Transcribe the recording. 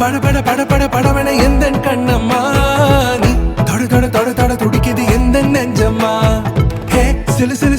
பட பட பட பட படவன எந்த கண்ணம்மா நீ தொட தொட தொட தொட துடிக்குது எந்த நெஞ்சம்மா ஹே சிலு சிலு